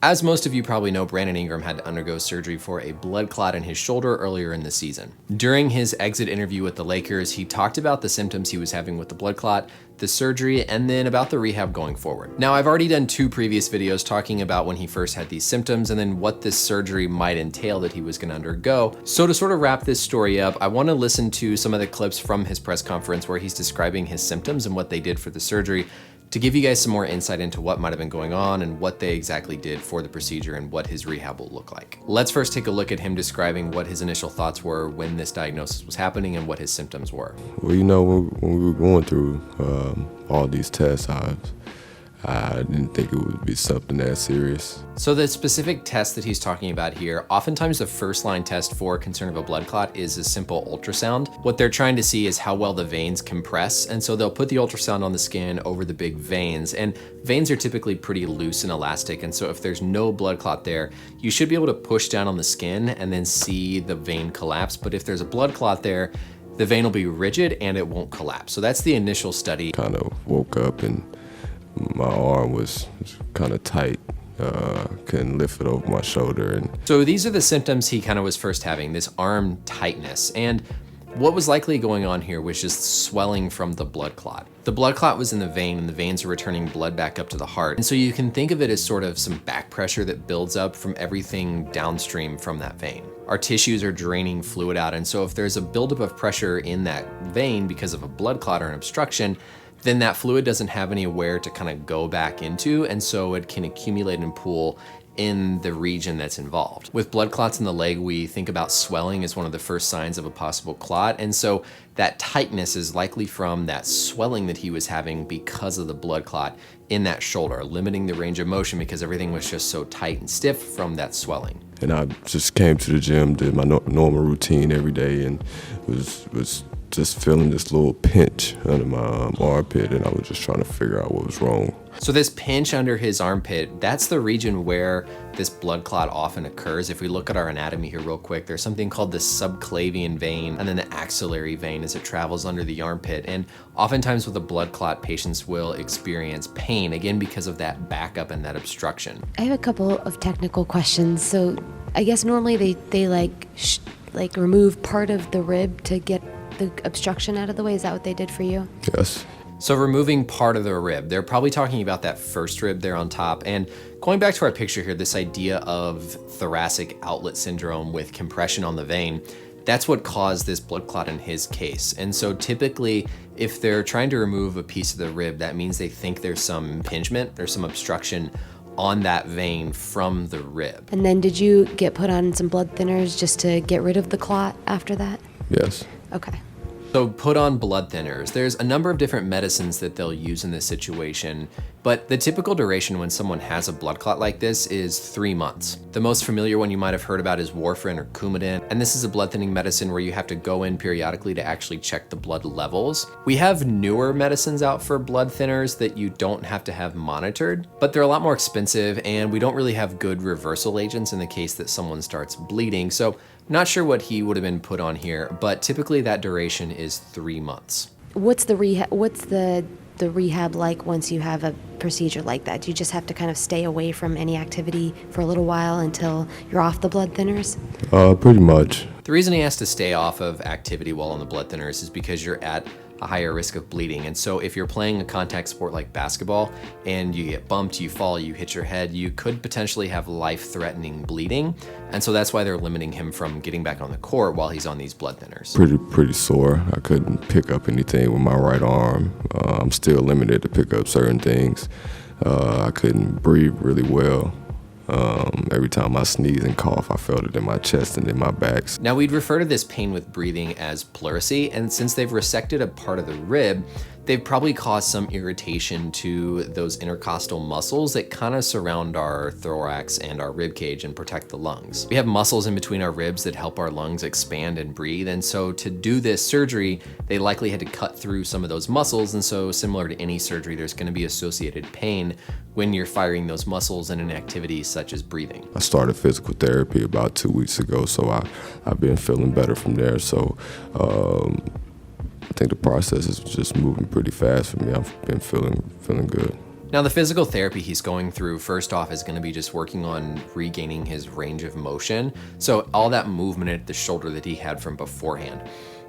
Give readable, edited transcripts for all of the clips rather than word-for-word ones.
As most of you probably know, Brandon Ingram had to undergo surgery for a blood clot in his shoulder earlier in the season. During his exit interview with the Lakers, he talked about the symptoms he was having with the blood clot, the surgery, and then about the rehab going forward. Now, I've already done 2 previous videos talking about when he first had these symptoms and then what this surgery might entail that he was gonna undergo. So to sort of wrap this story up, I wanna listen to some of the clips from his press conference where he's describing his symptoms and what they did for the surgery, to give you guys some more insight into what might have been going on and what they exactly did for the procedure and what his rehab will look like. Let's first take a look at him describing what his initial thoughts were when this diagnosis was happening and what his symptoms were. Well, you know, when we were going through all these tests, I didn't think it would be something that serious. So the specific test that he's talking about here, oftentimes the first line test for concern of a blood clot is a simple ultrasound. What they're trying to see is how well the veins compress. And so they'll put the ultrasound on the skin over the big veins, and veins are typically pretty loose and elastic. And so if there's no blood clot there, you should be able to push down on the skin and then see the vein collapse. But if there's a blood clot there, the vein will be rigid and it won't collapse. So that's the initial study. Kind of woke up and my arm was kind of tight. Couldn't lift it over my shoulder. And so these are the symptoms he kind of was first having, this arm tightness. And what was likely going on here was just swelling from the blood clot. The blood clot was in the vein and the veins are returning blood back up to the heart. And so you can think of it as sort of some back pressure that builds up from everything downstream from that vein. Our tissues are draining fluid out. And so if there's a buildup of pressure in that vein because of a blood clot or an obstruction, then that fluid doesn't have anywhere to kind of go back into, and so it can accumulate and pool in the region that's involved. With blood clots in the leg, we think about swelling as one of the first signs of a possible clot, and so that tightness is likely from that swelling that he was having because of the blood clot in that shoulder, limiting the range of motion because everything was just so tight and stiff from that swelling. And I just came to the gym, did my normal routine every day, and was just feeling this little pinch under my armpit, and I was just trying to figure out what was wrong. So this pinch under his armpit, that's the region where this blood clot often occurs. If we look at our anatomy here real quick, there's something called the subclavian vein and then the axillary vein as it travels under the armpit. And oftentimes with a blood clot, patients will experience pain, again, because of that backup and that obstruction. I have a couple of technical questions. So I guess normally they like remove part of the rib to get the obstruction out of the way. Is that what they did for you? Yes. So removing part of the rib, they're probably talking about that first rib there on top. And going back to our picture here, this idea of thoracic outlet syndrome with compression on the vein, that's what caused this blood clot in his case. And so typically, if they're trying to remove a piece of the rib, that means they think there's some impingement, there's some obstruction on that vein from the rib. And then did you get put on some blood thinners just to get rid of the clot after that? Yes. Okay. So put on blood thinners. There's a number of different medicines that they'll use in this situation, but the typical duration when someone has a blood clot like this is 3 months. The most familiar one you might have heard about is warfarin or Coumadin, and this is a blood thinning medicine where you have to go in periodically to actually check the blood levels. We have newer medicines out for blood thinners that you don't have to have monitored, but they're a lot more expensive, and we don't really have good reversal agents in the case that someone starts bleeding. So not sure what he would have been put on here, but typically that duration is 3 months. What's the rehab? What's the rehab like once you have a procedure like that? Do you just have to kind of stay away from any activity for a little while until you're off the blood thinners? Pretty much. The reason he has to stay off of activity while on the blood thinners is because you're at a higher risk of bleeding. And so if you're playing a contact sport like basketball and you get bumped, you fall, you hit your head, you could potentially have life-threatening bleeding. And so that's why they're limiting him from getting back on the court while he's on these blood thinners. Pretty sore. I couldn't pick up anything with my right arm. I'm still limited to pick up certain things. I couldn't breathe really well. Every time I sneeze and cough, I felt it in my chest and in my back. Now, we'd refer to this pain with breathing as pleurisy, and since they've resected a part of the rib, they've probably caused some irritation to those intercostal muscles that kind of surround our thorax and our rib cage and protect the lungs. We have muscles in between our ribs that help our lungs expand and breathe, and so to do this surgery, they likely had to cut through some of those muscles, and so similar to any surgery, there's going to be associated pain when you're firing those muscles in an activity such as breathing. I started physical therapy about 2 weeks ago, so I've been feeling better from there. So I think the process is just moving pretty fast for me. I've been feeling good. Now, the physical therapy he's going through, first off, is going to be just working on regaining his range of motion. So all that movement at the shoulder that he had from beforehand.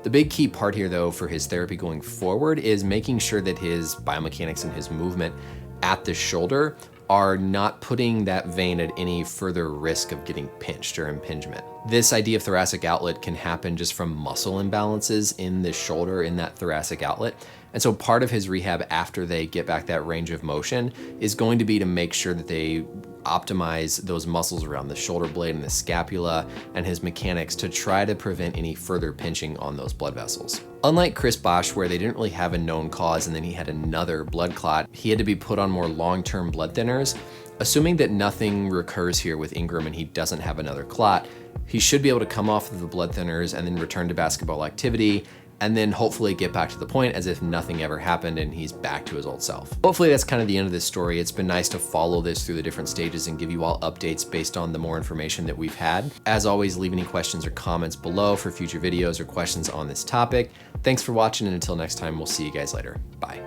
The big key part here, though, for his therapy going forward is making sure that his biomechanics and his movement at the shoulder are not putting that vein at any further risk of getting pinched or impingement. This idea of thoracic outlet can happen just from muscle imbalances in the shoulder, in that thoracic outlet. And so part of his rehab after they get back that range of motion is going to be to make sure that they optimize those muscles around the shoulder blade and the scapula and his mechanics to try to prevent any further pinching on those blood vessels. Unlike Chris Bosch, where they didn't really have a known cause and then he had another blood clot, he had to be put on more long-term blood thinners. Assuming that nothing recurs here with Ingram and he doesn't have another clot, he should be able to come off of the blood thinners and then return to basketball activity, and then hopefully get back to the point as if nothing ever happened and he's back to his old self. Hopefully that's kind of the end of this story. It's been nice to follow this through the different stages and give you all updates based on the more information that we've had. As always, leave any questions or comments below for future videos or questions on this topic. Thanks for watching, and until next time, we'll see you guys later. Bye.